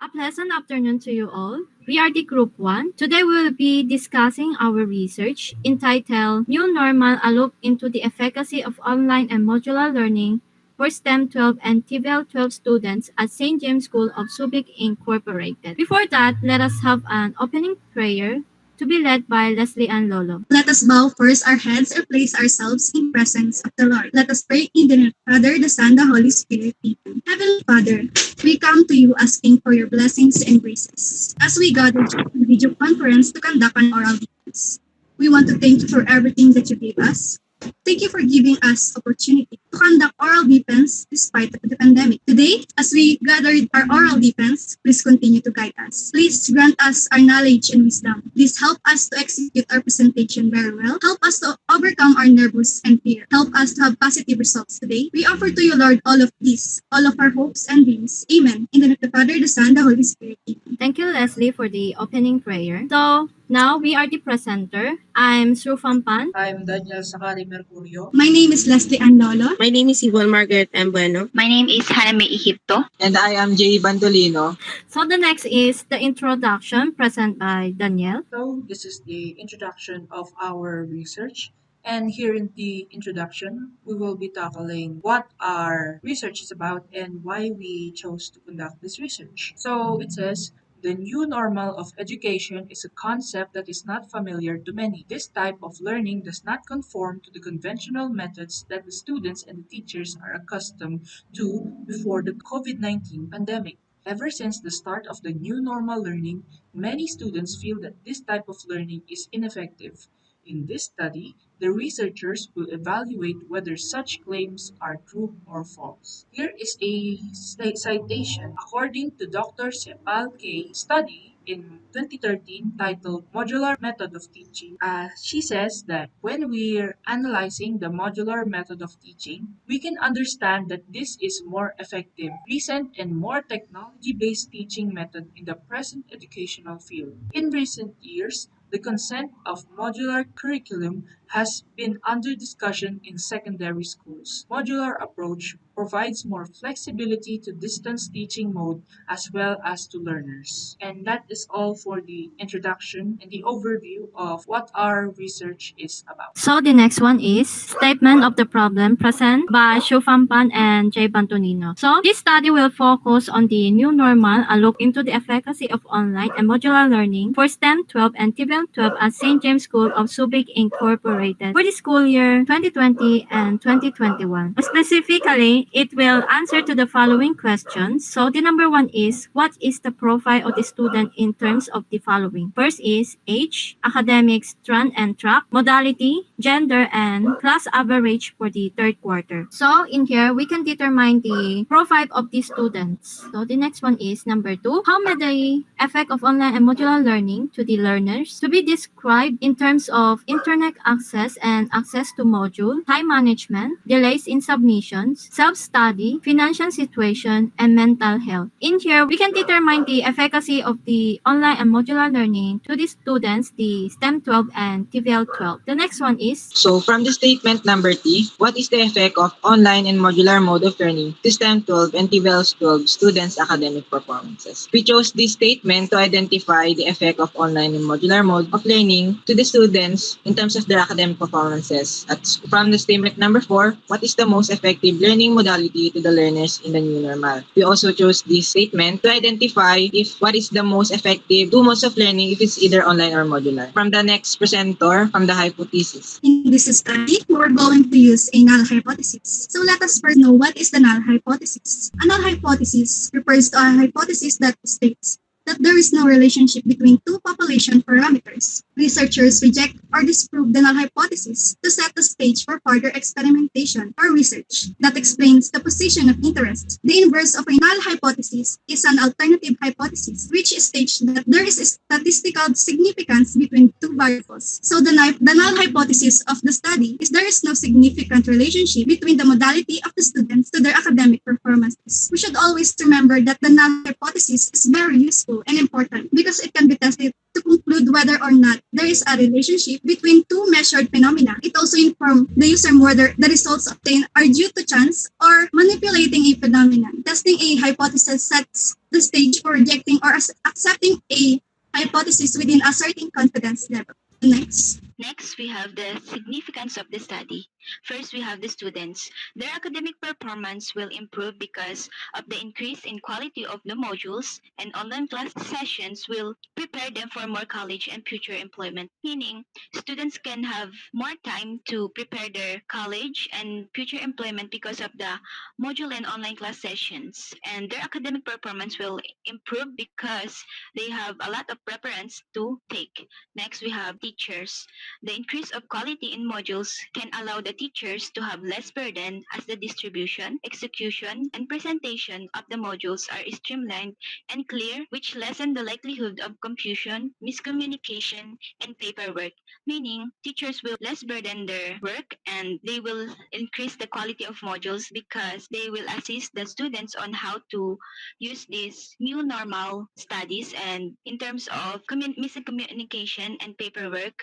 A pleasant afternoon to you all. We are the Group 1. Today we will be discussing our research entitled New Normal, a Look into the Efficacy of Online and Modular Learning for STEM 12 and TVL 12 students at St. James School of Subic Incorporated. Before that, let us have an opening prayer to be led by Leslie and Lolo. Let us bow first our heads and place ourselves in presence of the Lord. Let us pray in the name of the Father, the Son, the Holy Spirit. Amen. Heavenly Father, we come to you asking for your blessings and graces. As we gather in video conference to conduct an oral defense, we want to thank you for everything that you gave us. Thank you for giving us opportunity to conduct oral defense despite the pandemic. Today, as we gathered our oral defense, please continue to guide us. Please grant us our knowledge and wisdom. Please help us to execute our presentation very well. Help us to overcome our nervous and fear. Help us to have positive results today. We offer to you, Lord, all of this, all of our hopes and dreams. Amen. In the name of the Father, the Son, the Holy Spirit. Amen. Thank you, Leslie, for the opening prayer. So, now we are the presenter. I'm Sru Fampan. I'm Daniel Sakari Mercurio. My name is Leslie Ann Lolo. My name is Yvonne Margaret M. Bueno. My name is Haname Ihipto. And I am Jay Bandolino. So the next is the introduction present by Daniel. So this is the introduction of our research. And here in the introduction, we will be tackling what our research is about and why we chose to conduct this research. So it says, the new normal of education is a concept that is not familiar to many. This type of learning does not conform to the conventional methods that the students and the teachers are accustomed to before the COVID-19 pandemic. Ever since the start of the new normal learning, many students feel that this type of learning is ineffective. In this study, the researchers will evaluate whether such claims are true or false. Here is a citation. According to Dr. Sepal K. study in 2013 titled Modular Method of Teaching, she says that when we're analyzing the modular method of teaching, we can understand that this is more effective, recent, and more technology-based teaching method in the present educational field. In recent years, the concept of modular curriculum has been under discussion in secondary schools. Modular approach provides more flexibility to distance teaching mode as well as to learners. And that is all for the introduction and the overview of what our research is about. So the next one is statement of the problem present by Shu Fampan and Jay Bantonino. So this study will focus on the new normal, a look into the efficacy of online and modular learning for STEM 12 and TVL 12 at St. James School of Subic Incorporated for the school year 2020 and 2021. Specifically, it will answer to the following questions. So the number one is, what is the profile of the student in terms of the following? First is age, academics, strand and track, modality, gender, and class average for the third quarter. So in here, we can determine the profile of the students. So the next one is number two, how may the effect of online and modular learning to the learners to be described in terms of internet access and access to module, time management, delays in submissions, self-study, financial situation, and mental health. In here, we can determine the efficacy of the online and modular learning to the students, the STEM 12 and TVL 12. The next one is, So from the statement number T, what is the effect of online and modular mode of learning to STEM 12 and TVL 12 students' academic performances? We chose this statement to identify the effect of online and modular mode of learning to the students in terms of their academic performances. From the statement number 4, what is the most effective learning modality to the learners in the new normal? We also chose this statement to identify if what is the most effective two modes of learning if it's either online or modular. From the next presenter, from the hypothesis. In this study, we're going to use a null hypothesis. So let us first know what is the null hypothesis. A null hypothesis refers to a hypothesis that states that there is no relationship between two population parameters. Researchers reject or disprove the null hypothesis to set the stage for further experimentation or research that explains the position of interest. The inverse of a null hypothesis is an alternative hypothesis, which states that there is a statistical significance between two variables. So the null hypothesis of the study is there is no significant relationship between the modality of the students to their academic performances. We should always remember that the null hypothesis is very useful and important because it can be tested to conclude whether or not there is a relationship between two measured phenomena. It also informs the user whether the results obtained are due to chance or manipulating a phenomenon. Testing a hypothesis sets the stage for rejecting or accepting a hypothesis within a certain confidence level. Next. Next, we have the significance of the study. First, we have the students. Their academic performance will improve because of the increase in quality of the modules, and online class sessions will prepare them for more college and future employment, meaning students can have more time to prepare their college and future employment because of the module and online class sessions. And their academic performance will improve because they have a lot of preference to take. Next, we have teachers. The increase of quality in modules can allow the teachers to have less burden as the distribution, execution, and presentation of the modules are streamlined and clear, which lessen the likelihood of confusion, miscommunication, and paperwork, meaning teachers will less burden their work and they will increase the quality of modules because they will assist the students on how to use these new normal studies, and in terms of miscommunication and paperwork,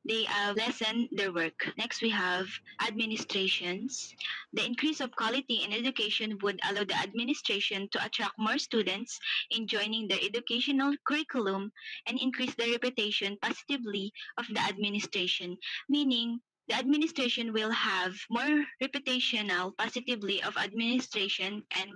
they lessen their work. Next, we have administrations. The increase of quality in education would allow the administration to attract more students in joining the educational curriculum and increase the reputation positively of the administration, meaning the administration will have more reputational positively of administration, and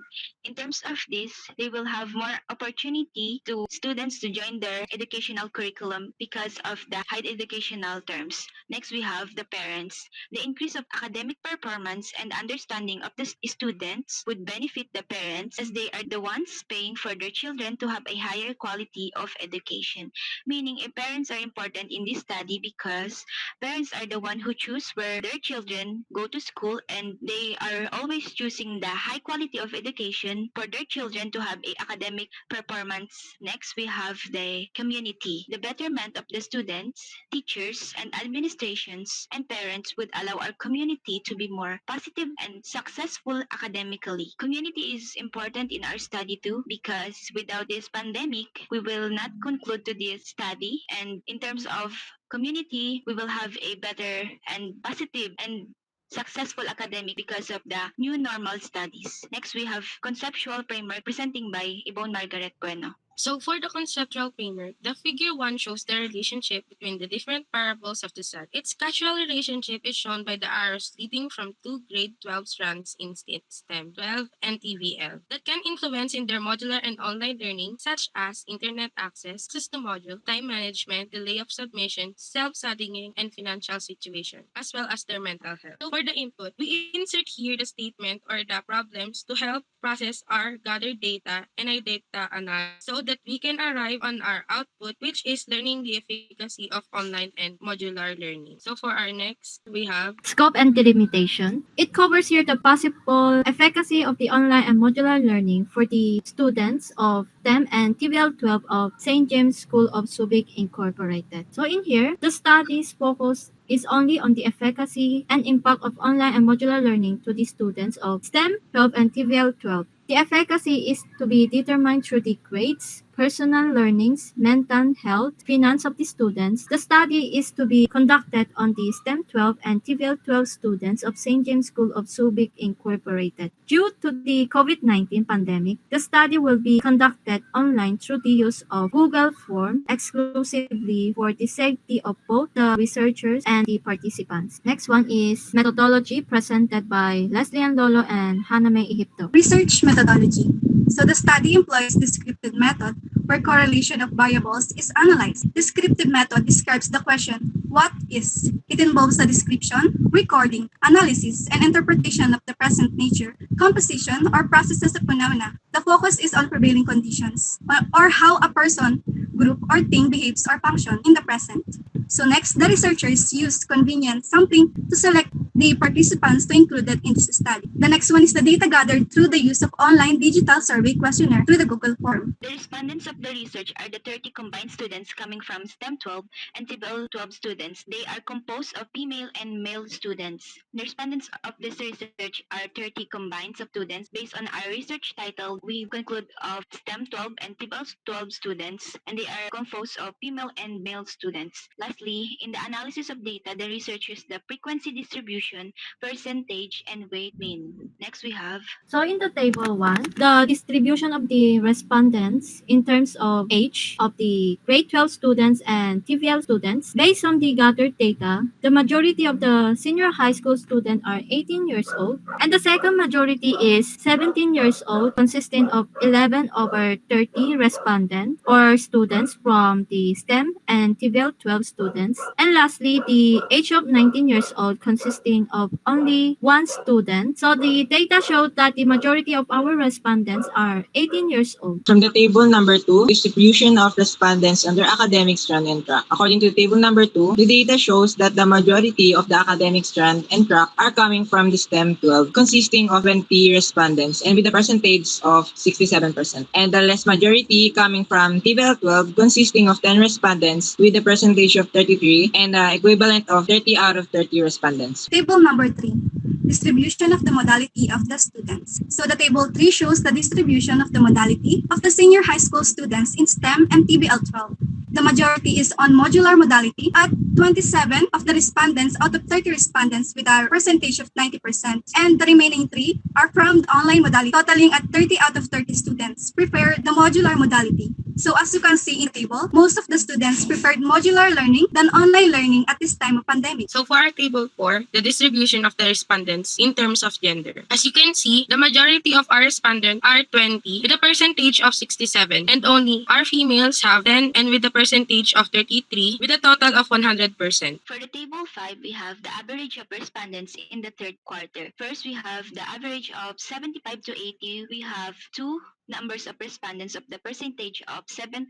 in terms of this, they will have more opportunity to students to join their educational curriculum because of the high educational terms. Next, we have the parents. The increase of academic performance and understanding of the students would benefit the parents as they are the ones paying for their children to have a higher quality of education. Meaning, parents are important in this study because parents are the one who choose where their children go to school, and they are always choosing the high quality of education for their children to have a academic performance. Next, we have the community. The betterment of the students, teachers, and administrations and parents would allow our community to be more positive and successful academically. Community is important in our study too because without this pandemic, we will not conclude to this study, and in terms of community, we will have a better and positive and successful academic because of the new normal studies. Next, we have conceptual framework presenting by Yvonne Margaret Bueno. So for the conceptual framework, the figure 1 shows the relationship between the different variables of the set. Its causal relationship is shown by the arrows leading from two grade 12 strands in STEM 12 and TVL that can influence in their modular and online learning, such as internet access to module, time management, delay of submission, self-studying, and financial situation, as well as their mental health. So for the input, we insert here the statement or the problems to help process our gathered data and our data analysis so that we can arrive on our output, which is learning the efficacy of online and modular learning. So for our next, we have Scope and delimitation. It covers here the possible efficacy of the online and modular learning for the students of STEM and TVL 12 of St. James School of Subic Incorporated. So in here, the studies focus is only on the efficacy and impact of online and modular learning to the students of STEM 12 and TVL 12. The efficacy is to be determined through the grades, personal learnings, mental health, finance of the students. The study is to be conducted on the STEM 12 and TVL 12 students of St. James School of Subic Incorporated. Due to the COVID-19 pandemic, the study will be conducted online through the use of Google Form exclusively for the safety of both the researchers and the participants. Next one is methodology presented by Leslie Ann Lolo and Haname Ihipto. Research methodology. So the study employs descriptive method where correlation of variables is analyzed. Descriptive method describes the question, what is? It involves a description, recording, analysis, and interpretation of the present nature, composition, or processes of phenomena. The focus is on prevailing conditions, or how a person, group, or thing behaves or functions in the present. So next, the researchers used convenient sampling to select the participants to include it in this study. The next one is the data gathered through the use of online digital survey questionnaire through the Google form. The respondents of the research are the 30 combined students coming from STEM 12 and TVL 12 students. They are composed of female and male students. The respondents of this research are 30 combined of students. Based on our research title, we conclude of STEM 12 and TVL 12 students, and they are composed of female and male students. Lastly, Lastly, in the analysis of data, the research used the frequency distribution, percentage, and weight mean. Next, we have So in the table 1, the distribution of the respondents in terms of age of the grade 12 students and TVL students. Based on the gathered data, the majority of the senior high school students are 18 years old, and the second majority is 17 years old, consisting of 11 over 30 respondents or students from the STEM and TVL 12 students. And lastly, the age of 19 years old, consisting of only one student. So the data showed that the majority of our respondents are 18 years old. From the table number 2, distribution of respondents under academic strand and track. According to table number 2, the data shows that the majority of the academic strand and track are coming from the STEM 12, consisting of 20 respondents and with a percentage of 67%. And the less majority coming from TVL 12, consisting of 10 respondents with a percentage of 33 and equivalent of 30 out of 30 respondents. Table number 3, distribution of the modality of the students. So the table 3 shows the distribution of the modality of the senior high school students in STEM and TVL 12. The majority is on modular modality at 27 of the respondents out of 30 respondents with a percentage of 90%. And the remaining 3 are from the online modality, totaling at 30 out of 30 students prefer the modular modality. So as you can see in the table, most of the students preferred modular learning than online learning at this time of pandemic. So for our table 4, the distribution of the respondents in terms of gender. As you can see, the majority of our respondents are 20 with a percentage of 67, and only our females have 10 and with a percentage of 33 with a total of 100%. For the table 5, we have the average of respondents in the third quarter. First, we have the average of 75 to 80. We have two numbers of respondents of the percentage of 7%.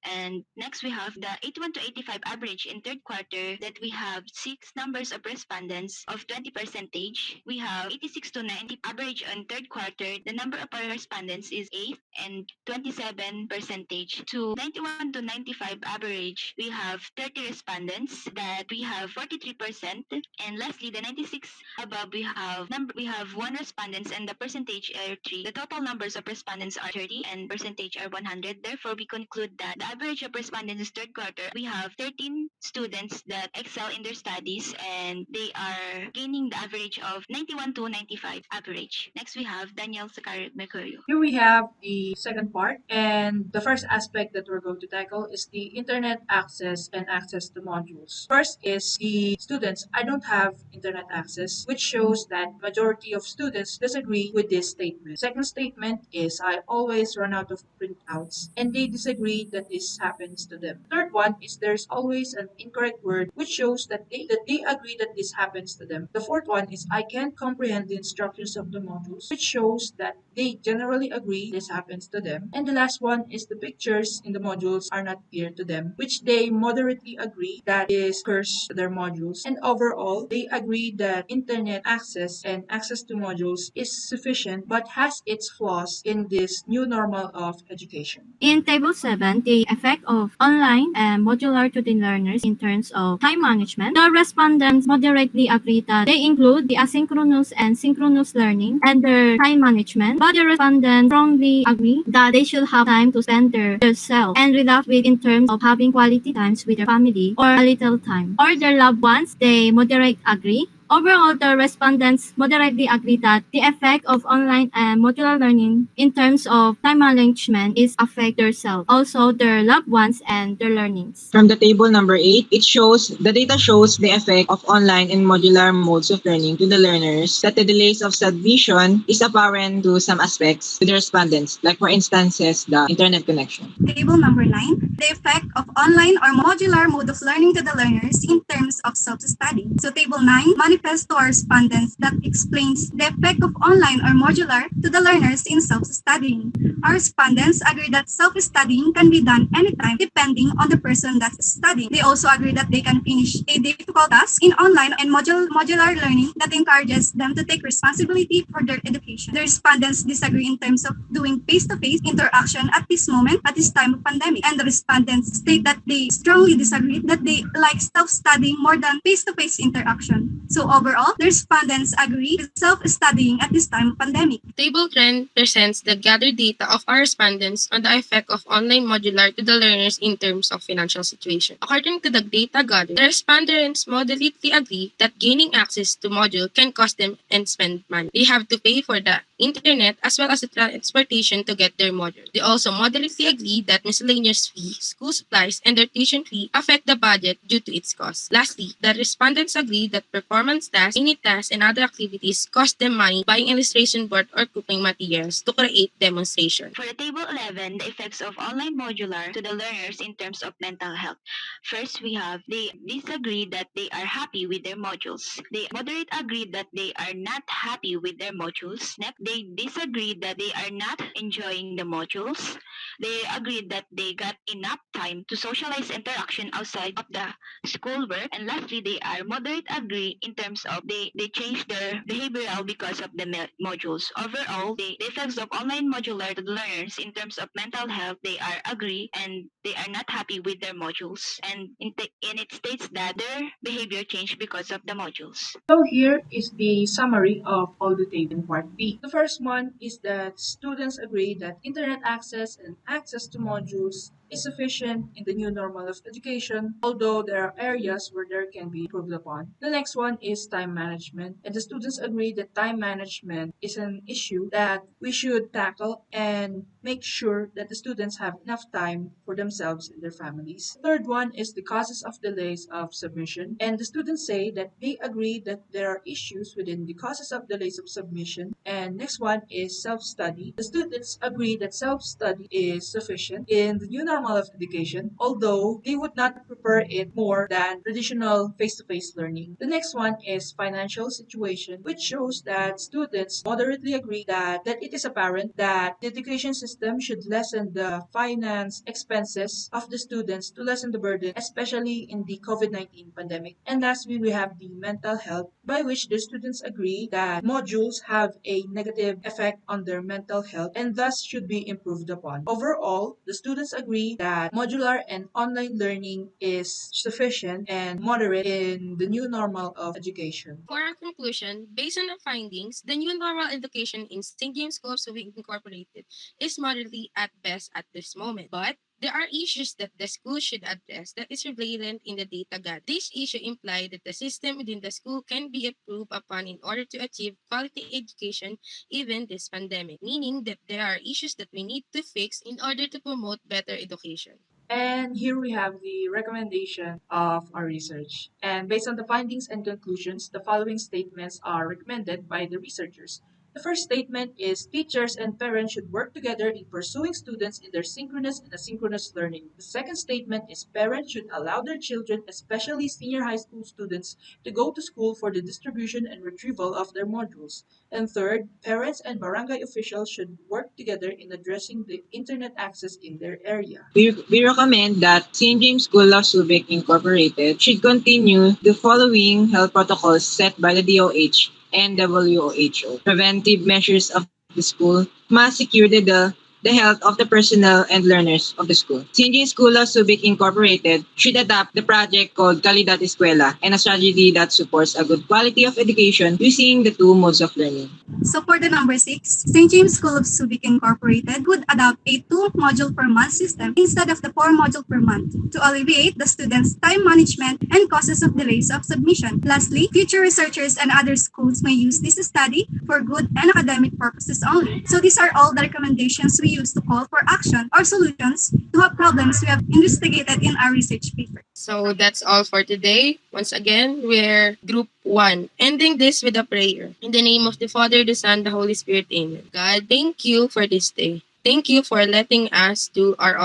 And next, we have the 81 to 85 average in third quarter that we have 6 numbers of respondents of 20 percentage. We have 86 to 90 average on third quarter. The number of our respondents is 8 and 27 percentage. To 91 to 95 average, we have 30 respondents that we have 43%. And lastly, the 96 above, we have 1 respondents and the percentage are 3. The total numbers of respondents are 30 and percentage are 100. Therefore, we conclude that the average of respondents in third quarter, we have 13 students that excel in their studies and they are gaining the average of 91 to 95 average. Next, we have Daniel Sakari Mercurio. Here we have the second part, and the first aspect that we're going to tackle is the internet access and access to modules. First is the students. I don't have internet access, which shows that majority of students disagree with this statement. Second statement is I always run out of printouts, and they disagree that this happens to them. Third one is there's always an incorrect word, which shows that they agree that this happens to them. The fourth one is I can't comprehend the instructions of the modules, which shows that they generally agree this happens to them. And the last one is the pictures in the modules are not clear to them, which they moderately agree that is curse to their modules. And overall, they agree that internet access and access to modules is sufficient but has its flaws in this new normal of education. In Table 7, the effect of online and modular to the learners in terms of time management, the respondents moderately agree that they include the asynchronous and synchronous learning and their time management, but the respondents strongly agree that they should have time to spend themselves and relax with in terms of having quality times with their family or a little time. Or their loved ones, they moderate agree. Overall, the respondents moderately agree that the effect of online and modular learning in terms of time management is affect themselves, also their loved ones and their learnings. From the table number 8, the data shows the effect of online and modular modes of learning to the learners, that the delays of submission is apparent to some aspects to the respondents, like for instances, the internet connection. Table number 9, the effect of online or modular mode of learning to the learners in terms of self-study. So table 9 manifests to our respondents that explains the effect of online or modular to the learners in self-studying. Our respondents agree that self-studying can be done anytime depending on the person that's studying. They also agree that they can finish a difficult task in online and modular learning that encourages them to take responsibility for their education. The respondents disagree in terms of doing face-to-face interaction at this moment, at this time of pandemic. And the respondents state that they strongly disagree, that they like self-studying more than face-to-face interaction. So overall, the respondents agree with self-studying at this time of pandemic. Table 10 presents the gathered data of our respondents on the effect of online modular to the learners in terms of financial situation. According to the data gathered, the respondents moderately agree that gaining access to module can cost them and spend money. They have to pay for the internet as well as the transportation to get their module. They also moderately agree that miscellaneous fee, school supplies, and their tuition fee affect the budget due to its cost. Lastly, the respondents agree that performance tasks, mini tasks, and other activities cost them money buying illustration board or cooking materials to create demonstration. For the table 11, the effects of online modular to the learners in terms of mental health. First, we have they disagree that they are happy with their modules. They moderate agree that they are not happy with their modules. Next, they disagree that they are not enjoying the modules. They agree that they got enough time to socialize interaction outside of the schoolwork. And lastly, they are moderate agree in terms of they change their behavioral because of the modules. Overall, the effects of online modular to the learners in terms of mental health, they are agree and they are not happy with their modules. And it states that their behavior changed because of the modules. So here is the summary of all the table in part B. The first one is that students agree that internet access and access to modules is sufficient in the new normal of education, although there are areas where there can be improved upon. The next one is time management, and the students agree that time management is an issue that we should tackle and make sure that the students have enough time for themselves and their families. The third one is the causes of delays of submission, and the students say that they agree that there are issues within the causes of delays of submission. And next one is self-study. The students agree that self-study is sufficient in the new normal of education, although they would not prefer it more than traditional face-to-face learning. The next one is financial situation, which shows that students moderately agree that it is apparent that the education system should lessen the finance expenses of the students to lessen the burden, especially in the COVID-19 pandemic. And lastly, we have the mental health, by which the students agree that modules have a negative effect on their mental health and thus should be improved upon. Overall, the students agree that modular and online learning is sufficient and moderate in the new normal of education. For our conclusion, based on the findings, the new normal education in St. James School of Civic Incorporated is moderately at best at this moment. But there are issues that the school should address that is prevalent in the data gathered. These issues imply that the system within the school can be improved upon in order to achieve quality education even this pandemic, meaning that there are issues that we need to fix in order to promote better education. And here we have the recommendation of our research. And based on the findings and conclusions, the following statements are recommended by the researchers. The first statement is teachers and parents should work together in pursuing students in their synchronous and asynchronous learning. The second statement is parents should allow their children, especially senior high school students, to go to school for the distribution and retrieval of their modules. And third, parents and barangay officials should work together in addressing the internet access in their area. We recommend that St. James School of Subic Incorporated should continue the following health protocols set by the DOH and WHO. Preventive measures of the school must secure the health of the personnel and learners of the school. St. James School of Subic Incorporated should adopt the project called Kalidad Eskwela and a strategy that supports a good quality of education using the two modes of learning. So for the number 6, St. James School of Subic Incorporated would adopt a 2-module per month system instead of the 4-module per month to alleviate the students' time management and causes of delays of submission. Lastly, future researchers and other schools may use this study for good and academic purposes only. So these are all the recommendations we use to call for action or solutions to have problems we have investigated in our research paper. So that's all for today. Once again, we're Group 1, ending this with a prayer. In the name of the Father, the Son, the Holy Spirit, Amen. God, thank you for this day. Thank you for letting us do our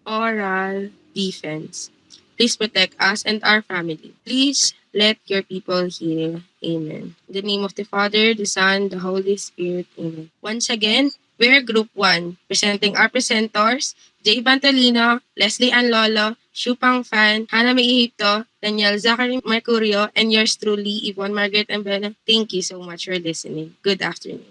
oral defense. Please protect us and our family. Please let your people heal. Amen. In the name of the Father, the Son, the Holy Spirit, Amen. Once again, we're Group 1, presenting our presenters, Jay Bantolino, Leslie Ann Lolo, Shupang Fan, Hannah May, Daniel Zachary Mercurio, and yours truly, Yvonne Margaret Ambena. Thank you so much for listening. Good afternoon.